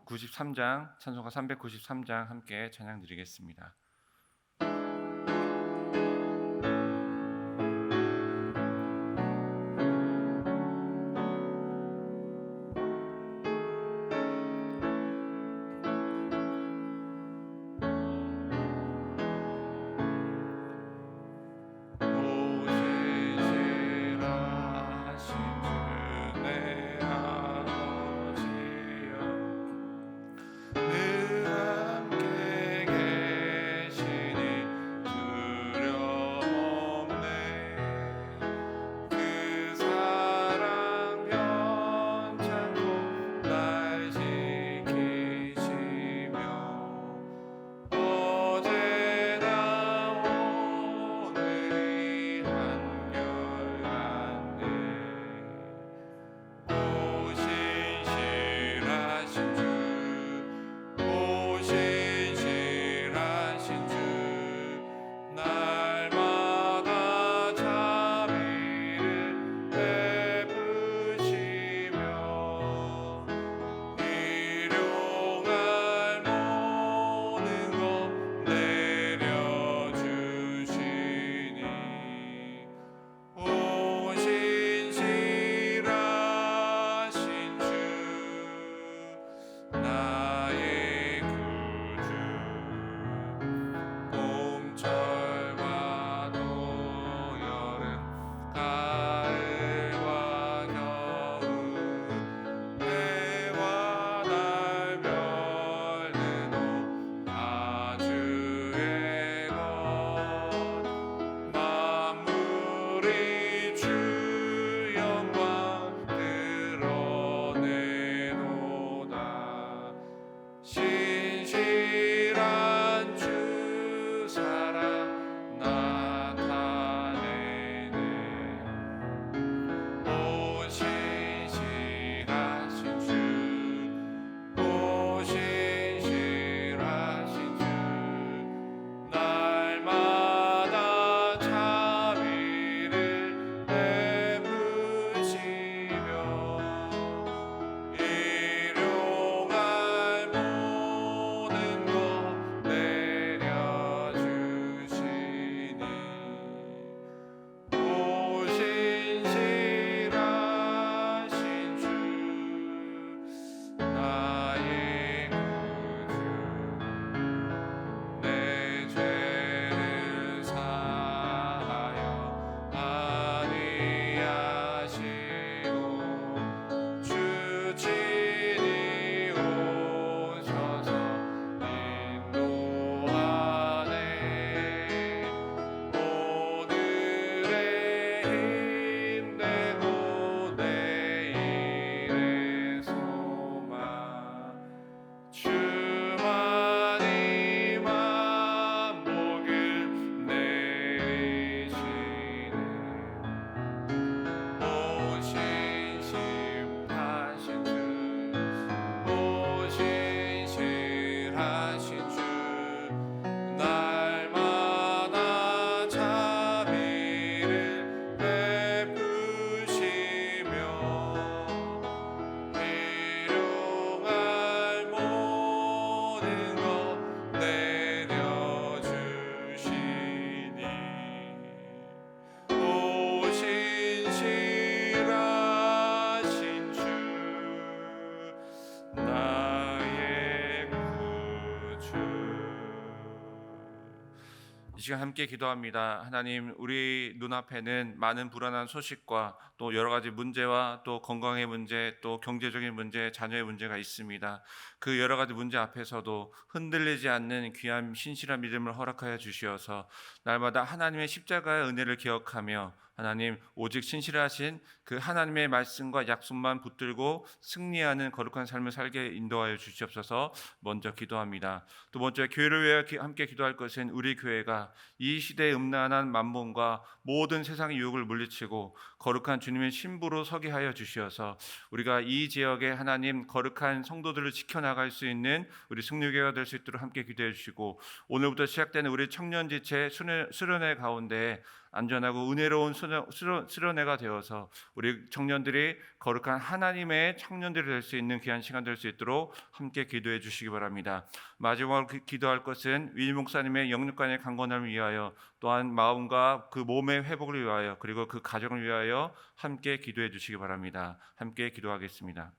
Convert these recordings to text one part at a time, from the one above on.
93장, 찬송가 393장 함께 찬양 드리겠습니다. 이 시간 함께 기도합니다. 하나님, 우리 눈앞에는 많은 불안한 소식과 또 여러 가지 문제와 또 건강의 문제, 또 경제적인 문제, 자녀의 문제가 있습니다. 그 여러 가지 문제 앞에서도 흔들리지 않는 귀한 신실한 믿음을 허락하여 주시어서 날마다 하나님의 십자가의 은혜를 기억하며 하나님, 오직 신실하신 그 하나님의 말씀과 약속만 붙들고 승리하는 거룩한 삶을 살게 인도하여 주시옵소서. 먼저 기도합니다. 두 번째, 교회를 위해 함께 기도할 것은 우리 교회가 이 시대의 음란한 만몬과 모든 세상의 유혹을 물리치고 거룩한 주님의 신부로 서게 하여 주시어서 우리가 이 지역의 하나님 거룩한 성도들을 지켜나갈 수 있는 우리 승리교회가 될 수 있도록 함께 기도해 주시고, 오늘부터 시작되는 우리 청년지체 수련회 가운데 안전하고 은혜로운 수련회가 되어서 우리 청년들이 거룩한 하나님의 청년들이 될 수 있는 귀한 시간 될 수 있도록 함께 기도해 주시기 바랍니다. 마지막으로 기도할 것은 윌 목사님의 영육간의 강건함을 위하여, 또한 마음과 그 몸의 회복을 위하여, 그리고 그 가정을 위하여 함께 기도해 주시기 바랍니다. 함께 기도하겠습니다.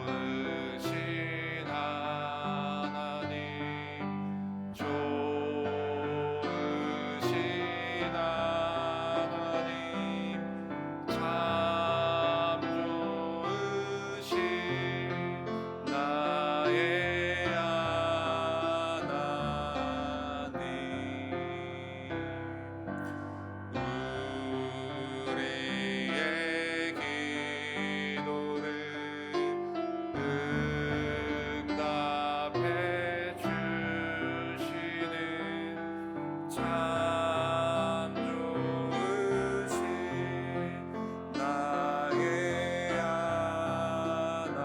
좋으신 하나님, 좋으신 하나님, 참 좋으신 나의 하나님. 우리의 기도를 응답해 주시는 참 좋으신 나의 하나님.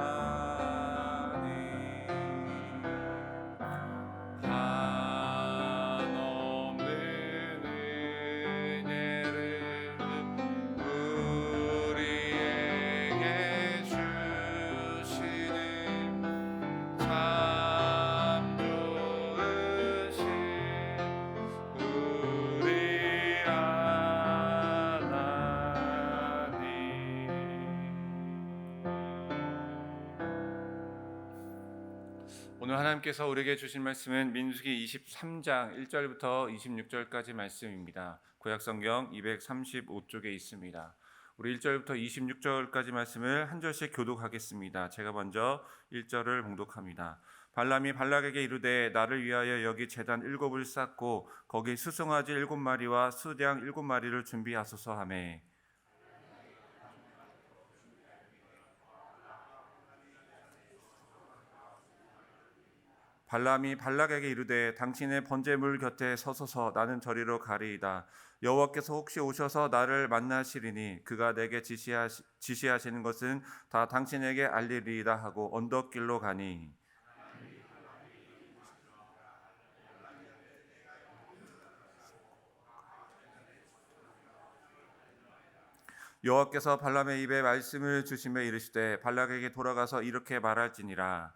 한없는 은혜를 우리에게 주시는 참 좋으신 우리 하나님. 오늘 하나님께서 우리에게 주신 말씀은 민수기 23장 1절부터 26절까지 말씀입니다. 구약성경 235쪽에 있습니다. 우리 1절부터 26절까지 말씀을 한 절씩 교독하겠습니다. 제가 먼저 1절을 봉독합니다. 발람이 발락에게 이르되 나를 위하여 여기 제단 7을 쌓고 거기 수송아지 7마리와 수양 7마리를 준비하소서 하매, 발람이 발락에게 이르되 당신의 번제물 곁에 서소서, 나는 저리로 가리이다. 여호와께서 혹시 오셔서 나를 만나시리니 그가 내게 지시하시는 것은 다 당신에게 알리리이다 하고 언덕길로 가니, 여호와께서 발람의 입에 말씀을 주시며 이르시되 발락에게 돌아가서 이렇게 말할지니라.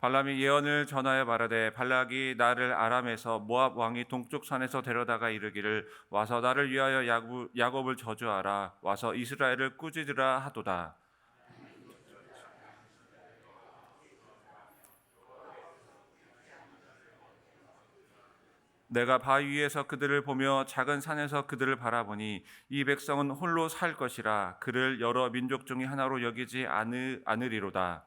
발람이 예언을 전하여 말하되 발락이 나를 아람에서 모압 왕이 동쪽 산에서 데려다가 이르기를 와서 나를 위하여 야곱을 저주하라 와서 이스라엘을 꾸짖으라 하도다. 내가 바위 위에서 그들을 보며 작은 산에서 그들을 바라보니 이 백성은 홀로 살 것이라 그를 여러 민족 중에 하나로 여기지 않으리로다.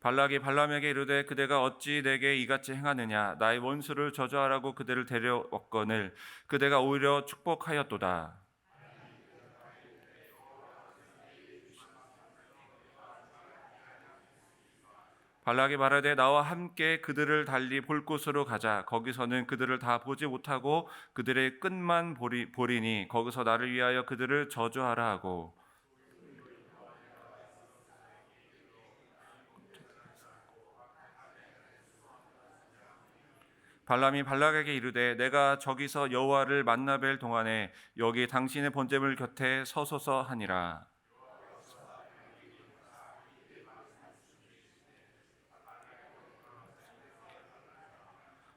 발락이 발람에게 이르되 그대가 어찌 내게 이같이 행하느냐 나의 원수를 저주하라고 그대를 데려왔거늘 그대가 오히려 축복하였도다. 발락이 말하되 나와 함께 그들을 달리 볼 곳으로 가자. 거기서는 그들을 다 보지 못하고 그들의 끝만 보리니 거기서 나를 위하여 그들을 저주하라 하고. 발람이 발락에게 이르되 내가 저기서 여호와를 만나 뵐 동안에 여기 당신의 번제물 곁에 서소서 하니라.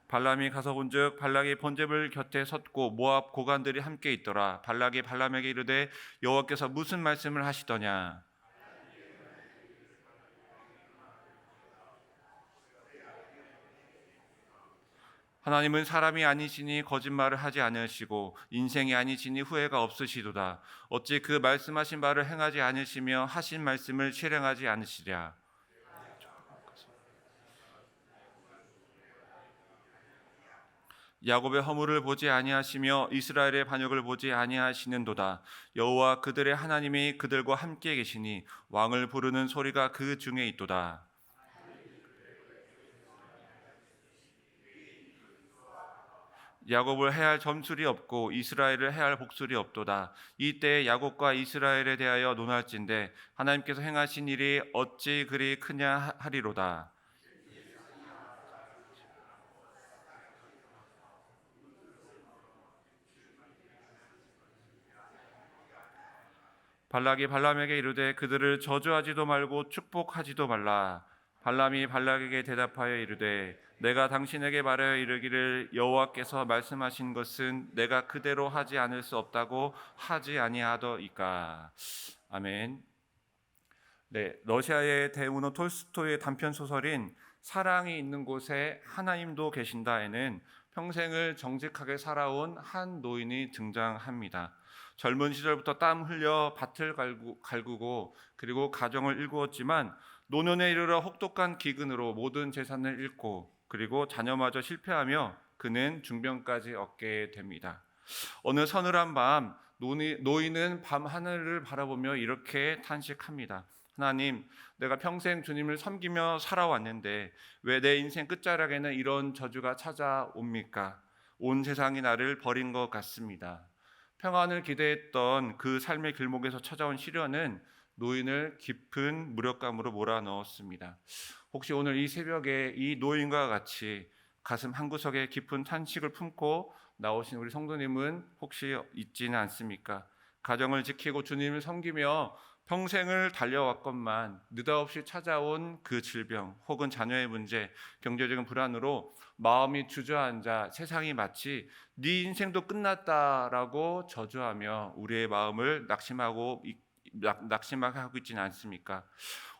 발람이 가서 본즉 발락이 번제물 곁에 섰고 모압 고관들이 함께 있더라. 발락이 발람에게 이르되 여호와께서 무슨 말씀을 하시더냐. 하나님은 사람이 아니시니 거짓말을 하지 않으시고 인생이 아니시니 후회가 없으시도다. 어찌 그 말씀하신 바를 행하지 않으시며 하신 말씀을 실행하지 않으시랴. 야곱의 허물을 보지 아니하시며 이스라엘의 반역을 보지 아니하시는도다. 여호와 그들의 하나님이 그들과 함께 계시니 왕을 부르는 소리가 그 중에 있도다. 야곱을 해할 점술이 없고 이스라엘을 해할 복술이 없도다. 이때 야곱과 이스라엘에 대하여 논할진대 하나님께서 행하신 일이 어찌 그리 크냐 하리로다. 발락이 발람에게 이르되 그들을 저주하지도 말고 축복하지도 말라. 발람이 발락에게 대답하여 이르되 내가 당신에게 말하여 이르기를 여호와께서 말씀하신 것은 내가 그대로 하지 않을 수 없다고 하지 아니하더이까. 아멘. 네, 러시아의 대문호 톨스토이의 단편 소설인 사랑이 있는 곳에 하나님도 계신다에는 평생을 정직하게 살아온 한 노인이 등장합니다. 젊은 시절부터 땀 흘려 밭을 갈구고 그리고 가정을 일구었지만 노년에 이르러 혹독한 기근으로 모든 재산을 잃고 그리고 자녀마저 실패하며 그는 중병까지 얻게 됩니다. 어느 서늘한 밤 노인은 밤 하늘을 바라보며 이렇게 탄식합니다. 하나님, 내가 평생 주님을 섬기며 살아왔는데 왜 내 인생 끝자락에는 이런 저주가 찾아옵니까? 온 세상이 나를 버린 것 같습니다. 평안을 기대했던 그 삶의 길목에서 찾아온 시련은 노인을 깊은 무력감으로 몰아넣었습니다. 혹시 오늘 이 새벽에 이 노인과 같이 가슴 한구석에 깊은 탄식을 품고 나오신 우리 성도님은 혹시 있지는 않습니까? 가정을 지키고 주님을 섬기며 평생을 달려왔건만 느닷없이 찾아온 그 질병 혹은 자녀의 문제, 경제적인 불안으로 마음이 주저앉아 세상이 마치 네 인생도 끝났다라고 저주하며 우리의 마음을 낙심하게 하고 있지는 않습니까?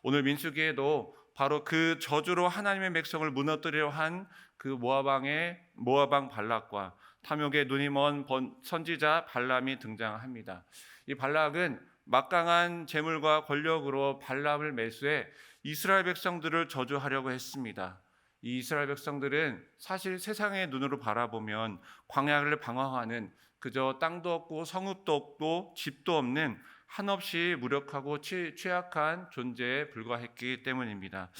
오늘 민수기에도 바로 그 저주로 하나님의 백성을 무너뜨리려 한 그 모압왕 발락과 탐욕의 눈이 먼 선지자 발람이 등장합니다. 이 발락은 막강한 재물과 권력으로 발람을 매수해 이스라엘 백성들을 저주하려고 했습니다. 이 이스라엘 백성들은 사실 세상의 눈으로 바라보면 광야를 방황하는 그저 땅도 없고 성읍도 없고 집도 없는 한없이 무력하고 취약한 존재에 불과했기 때문입니다.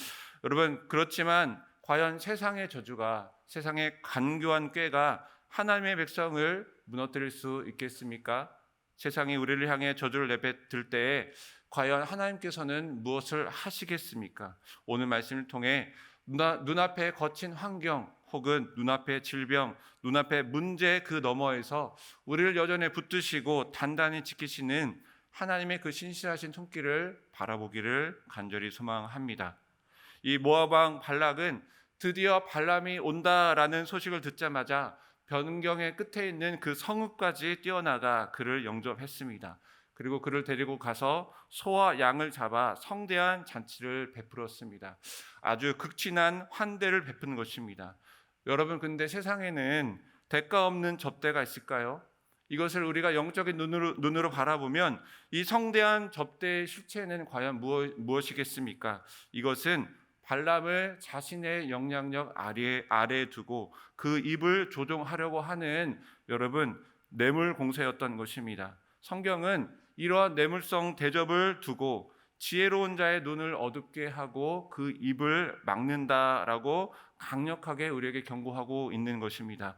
여러분, 그렇지만 과연 세상의 저주가, 세상의 간교한 꾀가 하나님의 백성을 무너뜨릴 수 있겠습니까? 세상이 우리를 향해 저주를 내뱉을 때에 과연 하나님께서는 무엇을 하시겠습니까? 오늘 말씀을 통해 눈앞에 거친 환경 혹은 눈앞의 질병, 눈앞의 문제 그 너머에서 우리를 여전히 붙드시고 단단히 지키시는 하나님의 그 신실하신 손길을 바라보기를 간절히 소망합니다. 이 모압 왕 발락은 드디어 발람이 온다라는 소식을 듣자마자 변경의 끝에 있는 그 성읍까지 뛰어나가 그를 영접했습니다. 그리고 그를 데리고 가서 소와 양을 잡아 성대한 잔치를 베풀었습니다. 아주 극진한 환대를 베푸는 것입니다. 여러분, 근데 세상에는 대가 없는 접대가 있을까요? 이것을 우리가 영적인 눈으로 바라보면 이 성대한 접대의 실체는 과연 무엇이겠습니까? 이것은 발람을 자신의 영향력 아래에 두고 그 입을 조종하려고 하는, 여러분, 뇌물 공세였던 것입니다. 성경은 이러한 뇌물성 대접을 두고 지혜로운 자의 눈을 어둡게 하고 그 입을 막는다라고 강력하게 우리에게 경고하고 있는 것입니다.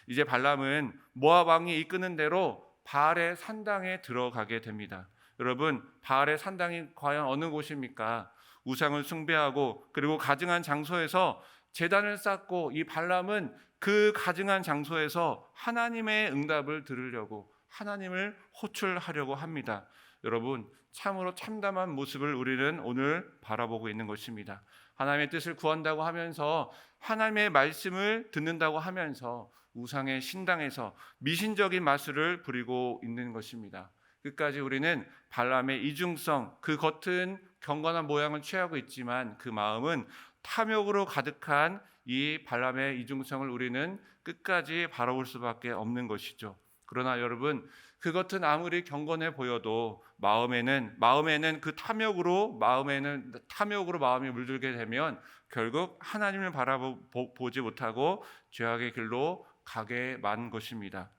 이제 발람은 모압 왕이 이끄는 대로 바알의 산당에 들어가게 됩니다. 여러분, 바알의 산당이 과연 어느 곳입니까? 우상을 숭배하고 그리고 가증한 장소에서 제단을 쌓고, 이 발람은 그 가증한 장소에서 하나님의 응답을 들으려고, 하나님을 호출하려고 합니다. 여러분, 참으로 참담한 모습을 우리는 오늘 바라보고 있는 것입니다. 하나님의 뜻을 구한다고 하면서, 하나님의 말씀을 듣는다고 하면서 우상의 신당에서 미신적인 마술을 부리고 있는 것입니다. 끝까지 우리는 발람의 이중성, 그 겉은 경건한 모양을 취하고 있지만 그 마음은 탐욕으로 가득한 이 발람의 이중성을 우리는 끝까지 바라볼 수밖에 없는 것이죠. 그러나 여러분, 그것은 아무리 경건해 보여도 마음에는 그 탐욕으로 마음이 물들게 되면 결국 하나님을 바라보지 못하고 죄악의 길로 가게 만 것입니다.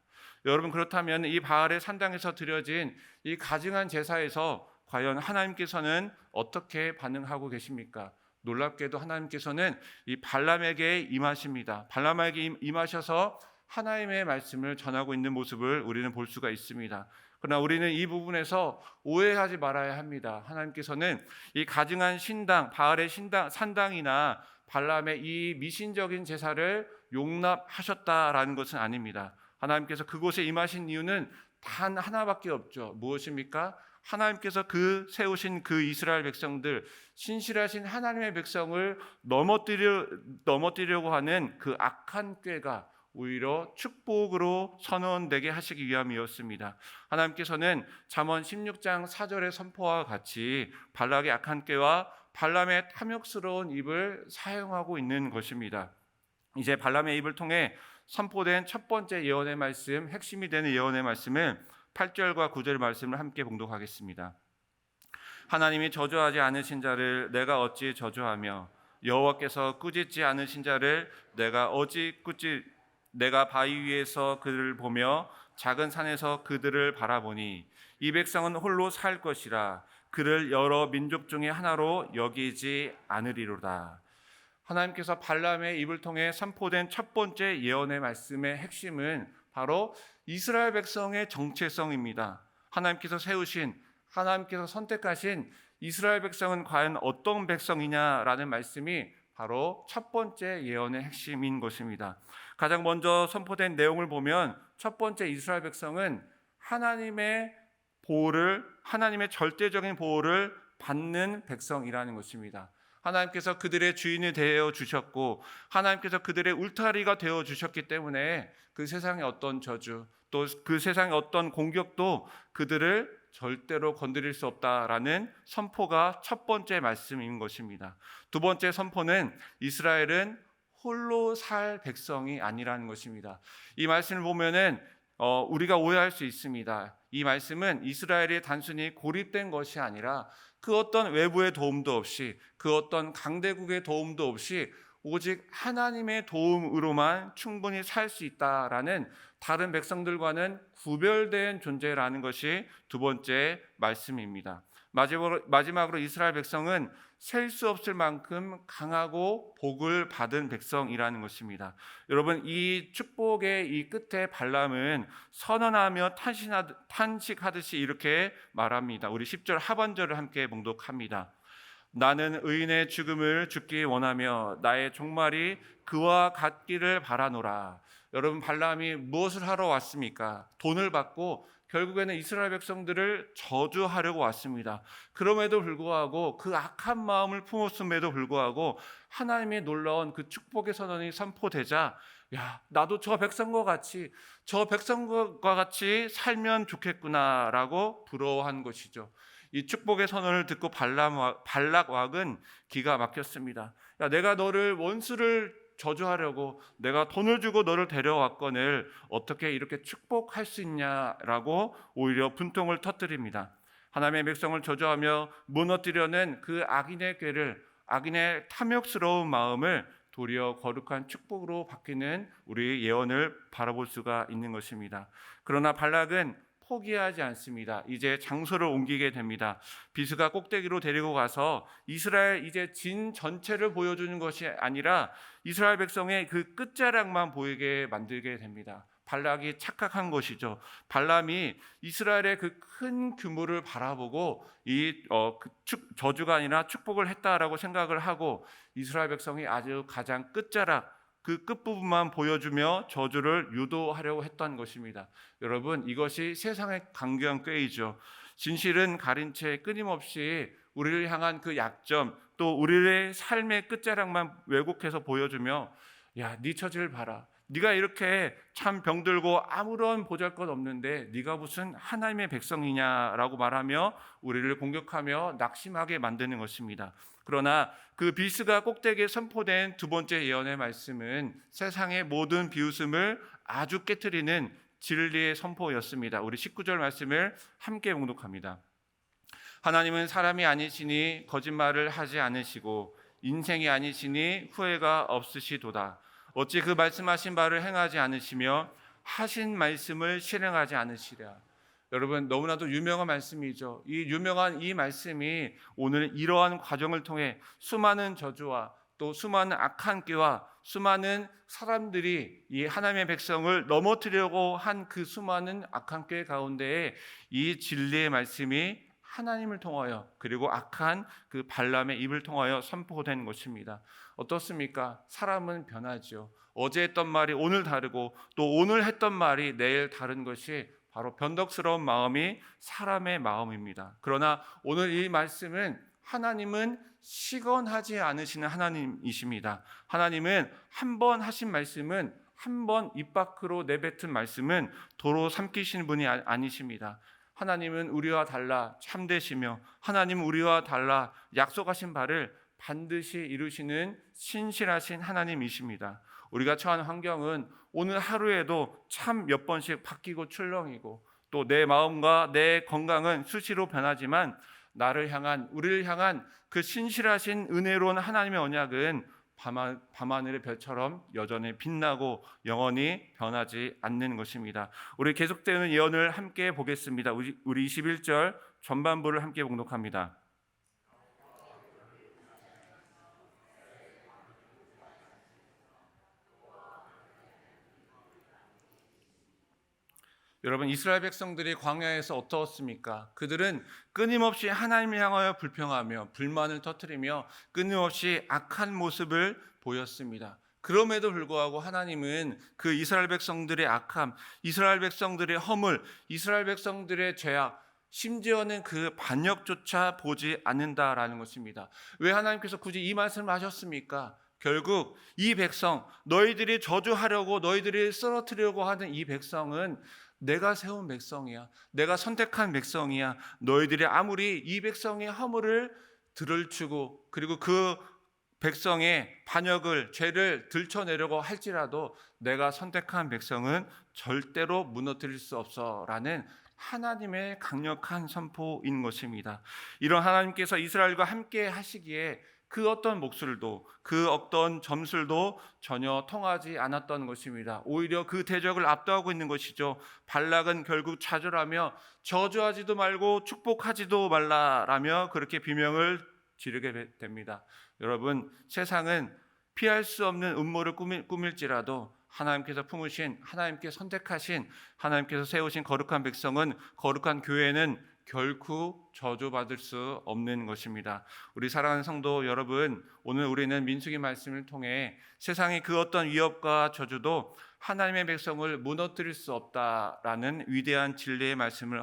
여러분, 그렇다면 이 바알의 산당에서 드려진 이 가증한 제사에서 과연 하나님께서는 어떻게 반응하고 계십니까? 놀랍게도 하나님께서는 이 발람에게 임하십니다. 발람에게 임하셔서 하나님의 말씀을 전하고 있는 모습을 우리는 볼 수가 있습니다. 그러나 우리는 이 부분에서 오해하지 말아야 합니다. 하나님께서는 이 가증한 신당, 바알의 산당이나 발람의 이 미신적인 제사를 용납하셨다라는 것은 아닙니다. 하나님께서 그곳에 임하신 이유는 단 하나밖에 없죠. 무엇입니까? 하나님께서 세우신 그 이스라엘 백성들, 신실하신 하나님의 백성을 넘어뜨리려고 하는 그 악한 꾀가 오히려 축복으로 선언되게 하시기 위함이었습니다. 하나님께서는 잠언 16장 4절의 선포와 같이 발락의 악한 꾀와 발람의 탐욕스러운 입을 사용하고 있는 것입니다. 이제 발람의 입을 통해 선포된 첫 번째 예언의 말씀, 핵심이 되는 예언의 말씀을 8절과 9절 말씀을 함께 봉독하겠습니다. 하나님이 저주하지 않으신 자를 내가 어찌 저주하며 여호와께서 꾸짖지 않으신 자를 내가 바위 위에서 그들을 보며 작은 산에서 그들을 바라보니 이 백성은 홀로 살 것이라 그를 여러 민족 중에 하나로 여기지 않으리로다. 하나님께서 발람의 입을 통해 선포된 첫 번째 예언의 말씀의 핵심은 바로 이스라엘 백성의 정체성입니다. 하나님께서 선택하신 이스라엘 백성은 과연 어떤 백성이냐라는 말씀이 바로 첫 번째 예언의 핵심인 것입니다. 가장 먼저 선포된 내용을 보면 첫 번째 이스라엘 백성은 하나님의 절대적인 보호를 받는 백성이라는 것입니다. 하나님께서 그들의 주인이 되어 주셨고 하나님께서 그들의 울타리가 되어 주셨기 때문에 그 세상의 어떤 저주, 또 그 세상의 어떤 공격도 그들을 절대로 건드릴 수 없다라는 선포가 첫 번째 말씀인 것입니다. 두 번째 선포는 이스라엘은 홀로 살 백성이 아니라는 것입니다. 이 말씀을 보면은 우리가 오해할 수 있습니다. 이 말씀은 이스라엘이 단순히 고립된 것이 아니라 그 어떤 외부의 도움도 없이, 그 어떤 강대국의 도움도 없이 오직 하나님의 도움으로만 충분히 살 수 있다라는, 다른 백성들과는 구별된 존재라는 것이 두 번째 말씀입니다. 마지막으로 이스라엘 백성은 셀 수 없을 만큼 강하고 복을 받은 백성이라는 것입니다. 여러분, 이 축복의 이 끝에 발람은 선언하며 탄식하듯이 이렇게 말합니다. 우리 10절 하반절을 함께 봉독합니다. 나는 의인의 죽음을 죽기 원하며 나의 종말이 그와 같기를 바라노라. 여러분, 발람이 무엇을 하러 왔습니까? 돈을 받고 결국에는 이스라엘 백성들을 저주하려고 왔습니다. 그럼에도 불구하고 그 악한 마음을 품었음에도 불구하고 하나님의 놀라운 그 축복의 선언이 선포되자, 야, 나도 저 백성과 같이 살면 좋겠구나라고 부러워한 것이죠. 이 축복의 선언을 듣고 발락 왕은 기가 막혔습니다. 야, 내가 너를 원수를 저주하려고 내가 돈을 주고 너를 데려왔거늘 어떻게 이렇게 축복할 수 있냐라고 오히려 분통을 터뜨립니다. 하나님의 백성을 저주하며 무너뜨려는 그 악인의 탐욕스러운 마음을 도리어 거룩한 축복으로 바뀌는 우리의 예언을 바라볼 수가 있는 것입니다. 그러나 발락은 포기하지 않습니다. 이제 장소를 옮기게 됩니다. 비스가 꼭대기로 데리고 가서 이스라엘 이제 진 전체를 보여주는 것이 아니라 이스라엘 백성의 그 끝자락만 보이게 만들게 됩니다. 발락이 착각한 것이죠. 발람이 이스라엘의 그 큰 규모를 바라보고 저주가 아니라 축복을 했다라고 생각을 하고 이스라엘 백성이 아주 가장 끝자락 그 끝부분만 보여주며 저주를 유도하려고 했던 것입니다. 여러분, 이것이 세상의 강경한 꾀이죠. 진실은 가린 채 끊임없이 우리를 향한 그 약점, 또 우리의 삶의 끝자락만 왜곡해서 보여주며, 야, 네 처지를 봐라. 네가 이렇게 참 병들고 아무런 보잘것 없는데 네가 무슨 하나님의 백성이냐라고 말하며 우리를 공격하며 낙심하게 만드는 것입니다. 그러나 그 비스가 꼭대기에 선포된 두 번째 예언의 말씀은 세상의 모든 비웃음을 아주 깨트리는 진리의 선포였습니다. 우리 19절 말씀을 함께 봉독합니다. 하나님은 사람이 아니시니 거짓말을 하지 않으시고 인생이 아니시니 후회가 없으시도다. 어찌 그 말씀하신 바를 행하지 않으시며 하신 말씀을 실행하지 않으시랴. 여러분, 너무나도 유명한 말씀이죠. 이 유명한 이 말씀이 오늘 이러한 과정을 통해 수많은 저주와 또 수많은 악한 꾀와 수많은 사람들이 이 하나님의 백성을 넘어뜨리려고 한 그 수많은 악한 꾀 가운데에 이 진리의 말씀이 하나님을 통하여 그리고 악한 그 발람의 입을 통하여 선포된 것입니다. 어떻습니까? 사람은 변하죠. 어제 했던 말이 오늘 다르고 또 오늘 했던 말이 내일 다른 것이 바로 변덕스러운 마음이 사람의 마음입니다. 그러나 오늘 이 말씀은 하나님은 시건하지 않으시는 하나님이십니다. 하나님은 한 번 하신 말씀은 한 번 입 밖으로 내뱉은 말씀은 도로 삼키시는 분이 아니십니다. 하나님은 우리와 달라 참되시며 하나님은 우리와 달라 약속하신 바를 반드시 이루시는 신실하신 하나님이십니다. 우리가 처한 환경은 오늘 하루에도 참 몇 번씩 바뀌고 출렁이고 또 내 마음과 내 건강은 수시로 변하지만 우리를 향한 그 신실하신 은혜로운 하나님의 언약은 밤하늘의 별처럼 여전히 빛나고 영원히 변하지 않는 것입니다. 우리 계속되는 예언을 함께 보겠습니다. 우리 21절 전반부를 함께 봉독합니다. 여러분, 이스라엘 백성들이 광야에서 어떠했습니까? 그들은 끊임없이 하나님을 향하여 불평하며 불만을 터뜨리며 끊임없이 악한 모습을 보였습니다. 그럼에도 불구하고 하나님은 그 이스라엘 백성들의 악함, 이스라엘 백성들의 허물, 이스라엘 백성들의 죄악, 심지어는 그 반역조차 보지 않는다라는 것입니다. 왜 하나님께서 굳이 이 말씀을 하셨습니까? 결국 이 백성, 너희들이 저주하려고 너희들이 쓰러뜨리려고 하는 이 백성은 내가 세운 백성이야. 내가 선택한 백성이야. 너희들이 아무리 이 백성의 허물을 들을치고 그리고 그 백성의 반역을 죄를 들춰내려고 할지라도 내가 선택한 백성은 절대로 무너뜨릴 수 없어라는 하나님의 강력한 선포인 것입니다. 이런 하나님께서 이스라엘과 함께 하시기에 그 어떤 목소리도 그 어떤 점술도 전혀 통하지 않았던 것입니다. 오히려 그 대적을 압도하고 있는 것이죠. 발락은 결국 좌절하며 저주하지도 말고 축복하지도 말라라며 그렇게 비명을 지르게 됩니다. 여러분, 세상은 피할 수 없는 음모를 꾸밀지라도 하나님께서 품으신, 하나님께 선택하신, 하나님께서 세우신 거룩한 백성은, 거룩한 교회는 결코 저주받을 수 없는 것입니다. 우리 사랑하는 성도 여러분, 오늘 우리는 민수기 말씀을 통해 세상의 그 어떤 위협과 저주도 하나님의 백성을 무너뜨릴 수 없다라는 위대한 진리의 말씀을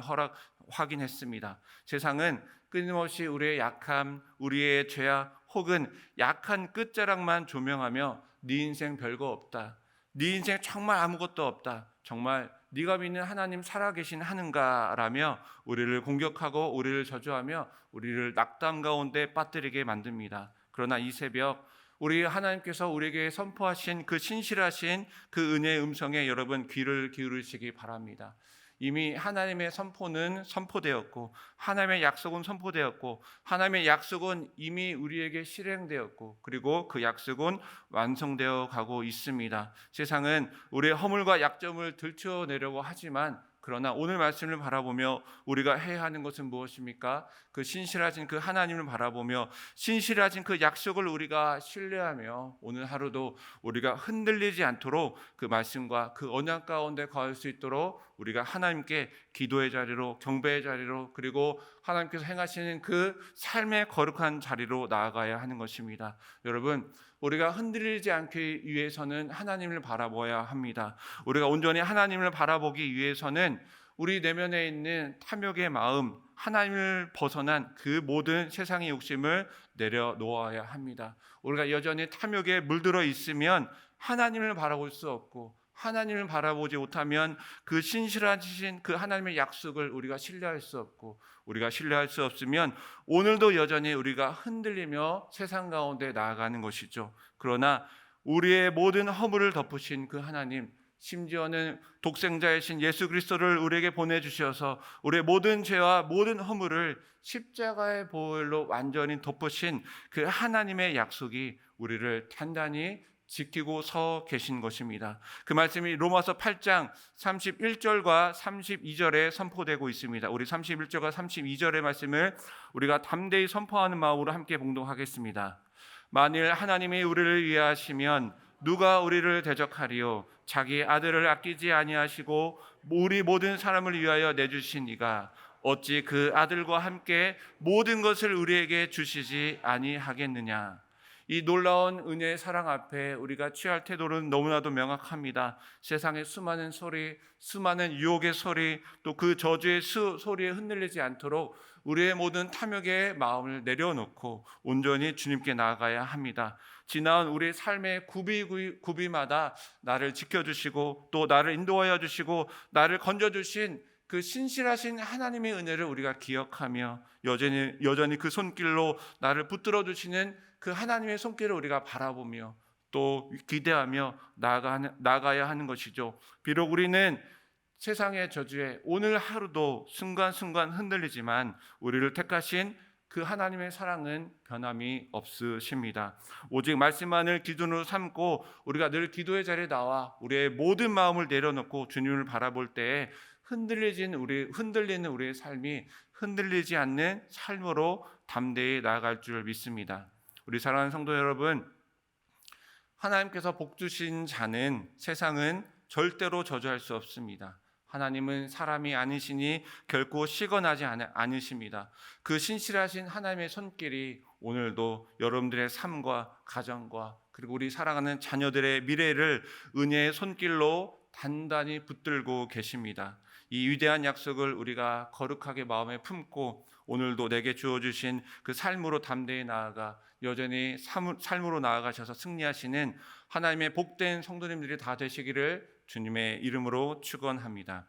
확인했습니다. 세상은 끊임없이 우리의 약함, 우리의 죄악 혹은 약한 끝자락만 조명하며 네 인생 별거 없다, 네 인생 정말 아무것도 없다, 정말 네가 믿는 하나님 살아계신 하는가라며 우리를 공격하고 우리를 저주하며 우리를 낙담 가운데 빠뜨리게 만듭니다. 그러나 이 새벽 우리 하나님께서 우리에게 선포하신 그 신실하신 그 은혜의 음성에 여러분 귀를 기울이시기 바랍니다. 이미 하나님의 선포는 선포되었고 하나님의 약속은 선포되었고 하나님의 약속은 이미 우리에게 실행되었고 그리고 그 약속은 완성되어 가고 있습니다. 세상은 우리의 허물과 약점을 들춰내려고 하지만 그러나 오늘 말씀을 바라보며 우리가 해야 하는 것은 무엇입니까? 그 신실하신 그 하나님을 바라보며 신실하신 그 약속을 우리가 신뢰하며 오늘 하루도 우리가 흔들리지 않도록 그 말씀과 그 언약 가운데 거할 수 있도록 우리가 하나님께 기도의 자리로, 경배의 자리로, 그리고 하나님께서 행하시는 그 삶의 거룩한 자리로 나아가야 하는 것입니다. 여러분, 우리가 흔들리지 않기 위해서는 하나님을 바라봐야 합니다. 우리가 온전히 하나님을 바라보기 위해서는 우리 내면에 있는 탐욕의 마음, 하나님을 벗어난 그 모든 세상의 욕심을 내려놓아야 합니다. 우리가 여전히 탐욕에 물들어 있으면 하나님을 바라볼 수 없고 하나님을 바라보지 못하면 그 신실하신 그 하나님의 약속을 우리가 신뢰할 수 없고 우리가 신뢰할 수 없으면 오늘도 여전히 우리가 흔들리며 세상 가운데 나아가는 것이죠. 그러나 우리의 모든 허물을 덮으신 그 하나님, 심지어는 독생자이신 예수 그리스도를 우리에게 보내주셔서 우리의 모든 죄와 모든 허물을 십자가의 보혈로 완전히 덮으신 그 하나님의 약속이 우리를 단단히 지키고 서 계신 것입니다. 그 말씀이 로마서 8장 31절과 32절에 선포되고 있습니다. 우리 31절과 32절의 말씀을 우리가 담대히 선포하는 마음으로 함께 봉독하겠습니다. 만일 하나님이 우리를 위하시면 누가 우리를 대적하리요? 자기 아들을 아끼지 아니하시고 우리 모든 사람을 위하여 내주신 이가 어찌 그 아들과 함께 모든 것을 우리에게 주시지 아니하겠느냐? 이 놀라운 은혜의 사랑 앞에 우리가 취할 태도는 너무나도 명확합니다. 세상의 수많은 소리, 수많은 유혹의 소리, 또 그 저주의 소리에 흔들리지 않도록 우리의 모든 탐욕의 마음을 내려놓고 온전히 주님께 나아가야 합니다. 지나온 우리의 삶의 구비마다 나를 지켜주시고 또 나를 인도하여 주시고 나를 건져주신 그 신실하신 하나님의 은혜를 우리가 기억하며 여전히 그 손길로 나를 붙들어 주시는 그 하나님의 손길을 우리가 바라보며 또 기대하며 나아가야 하는 것이죠. 비록 우리는 세상의 저주에 오늘 하루도 순간순간 흔들리지만 우리를 택하신 그 하나님의 사랑은 변함이 없으십니다. 오직 말씀만을 기준으로 삼고 우리가 늘 기도의 자리에 나와 우리의 모든 마음을 내려놓고 주님을 바라볼 때에 흔들리는 우리의 삶이 흔들리지 않는 삶으로 담대히 나아갈 줄 믿습니다. 우리 사랑하는 성도 여러분, 하나님께서 복 주신 자는 세상은 절대로 저주할 수 없습니다. 하나님은 사람이 아니시니 결코 시건하지 않으십니다. 그 신실하신 하나님의 손길이 오늘도 여러분들의 삶과 가정과 그리고 우리 사랑하는 자녀들의 미래를 은혜의 손길로 단단히 붙들고 계십니다. 이 위대한 약속을 우리가 거룩하게 마음에 품고 오늘도 내게 주어주신 그 삶으로 담대히 나아가 여전히 삶으로 나아가셔서 승리하시는 하나님의 복된 성도님들이 다 되시기를 주님의 이름으로 축원합니다.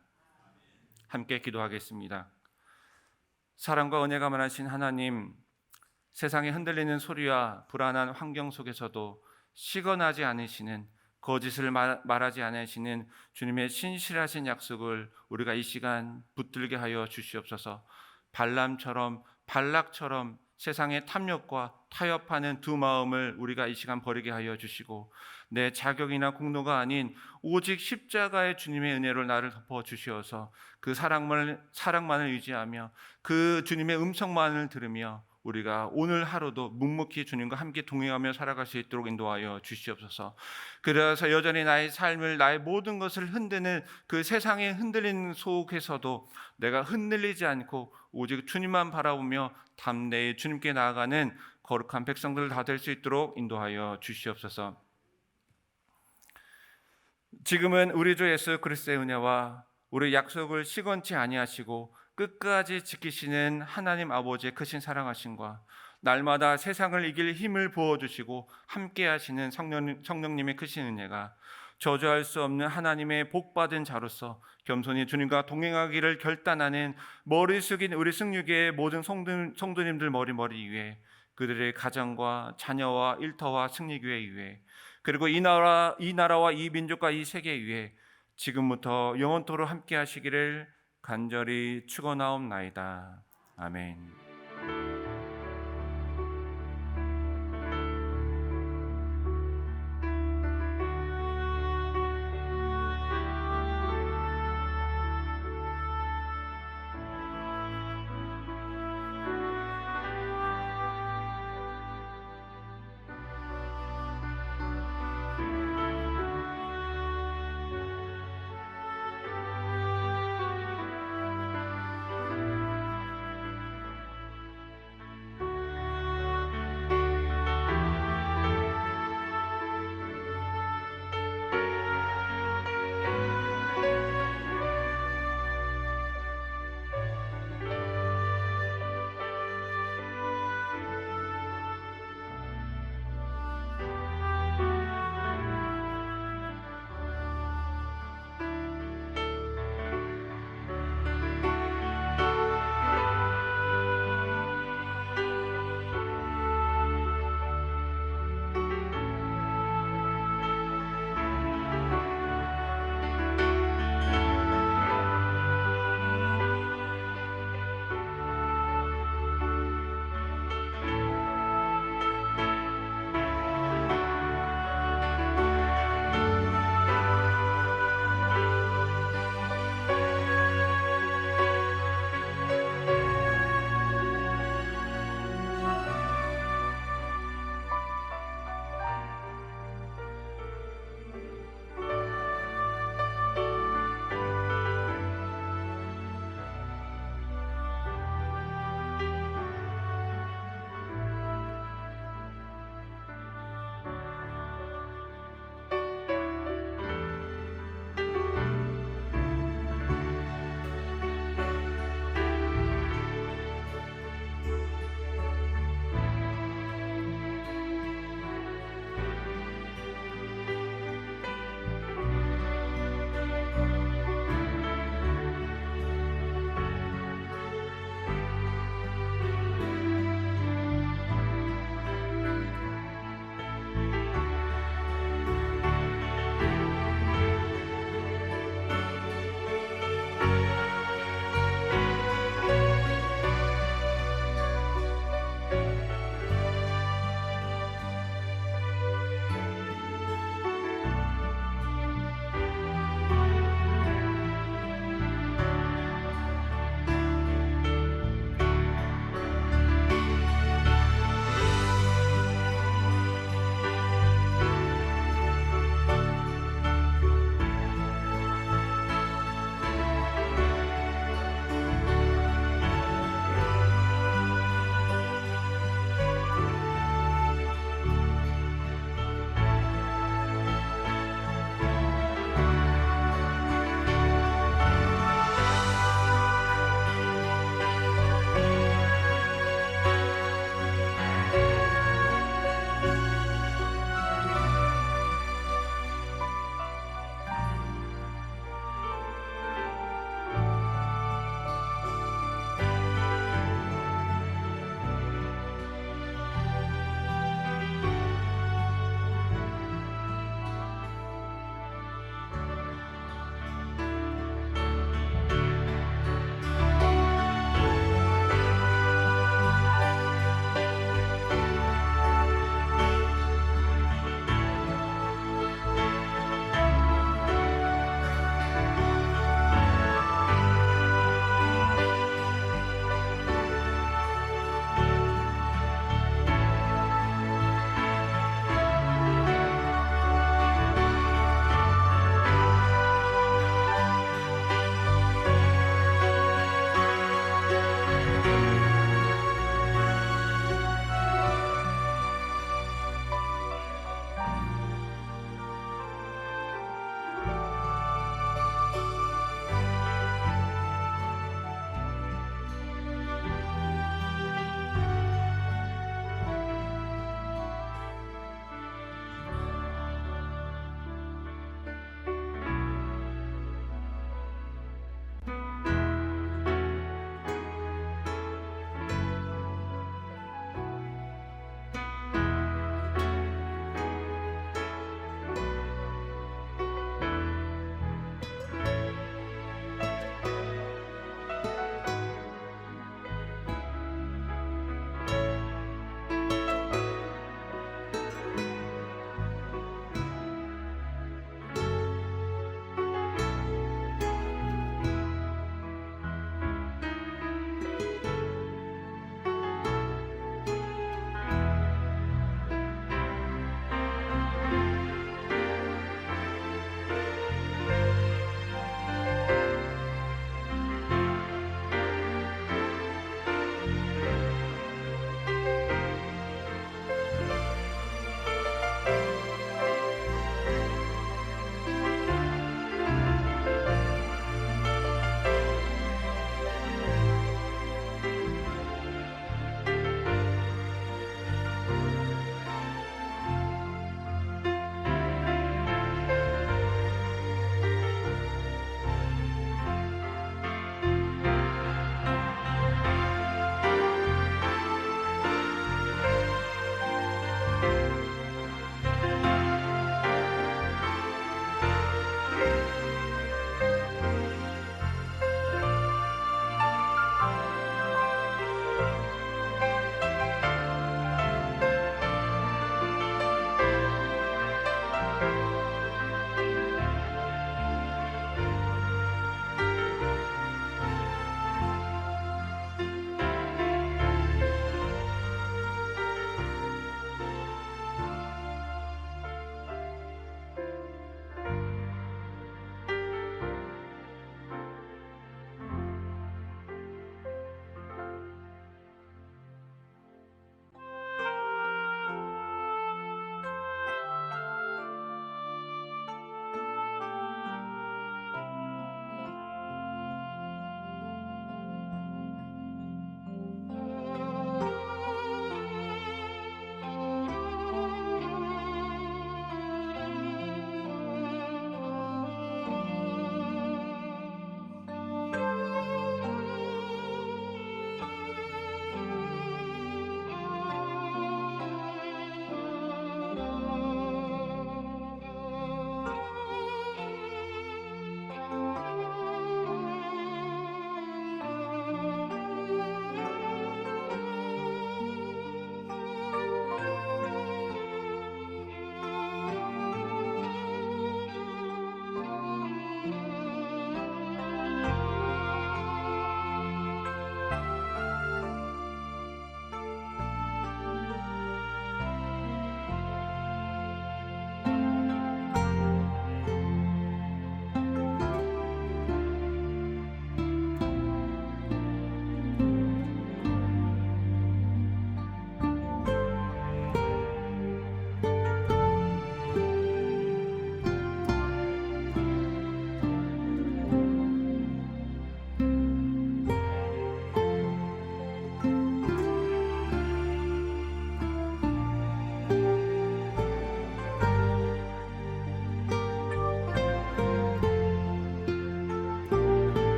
함께 기도하겠습니다. 사랑과 은혜가 많으신 하나님, 세상에 흔들리는 소리와 불안한 환경 속에서도 시건하지 않으시는, 거짓을 말하지 않으시는 주님의 신실하신 약속을 우리가 이 시간 붙들게 하여 주시옵소서. 발락처럼 세상의 탐욕과 타협하는 두 마음을 우리가 이 시간 버리게 하여 주시고 내 자격이나 공로가 아닌 오직 십자가의 주님의 은혜로 나를 덮어 주시어서 그 사랑만을 유지하며 그 주님의 음성만을 들으며 우리가 오늘 하루도 묵묵히 주님과 함께 동행하며 살아갈 수 있도록 인도하여 주시옵소서. 그래서 여전히 나의 삶을, 나의 모든 것을 흔드는 그 세상에 흔들리는 속에서도 내가 흔들리지 않고 오직 주님만 바라보며 담대히 주님께 나아가는 거룩한 백성들 다 될 수 있도록 인도하여 주시옵소서. 지금은 우리 주 예수 그리스도의 은혜와 우리 약속을 시건치 아니하시고 끝까지 지키시는 하나님 아버지의 크신 사랑하심과 날마다 세상을 이길 힘을 부어주시고 함께 하시는 성령님의 크신 은혜가 저주할 수 없는 하나님의 복받은 자로서 겸손히 주님과 동행하기를 결단하는 머리 숙인 우리 승유교의 모든 성도님들 머리 위에, 그들의 가정과 자녀와 일터와 승리교회 위에, 그리고 이 나라와 이 민족과 이 세계 위에 지금부터 영원토록 함께 하시기를 간절히 축원하옵나이다. 아멘.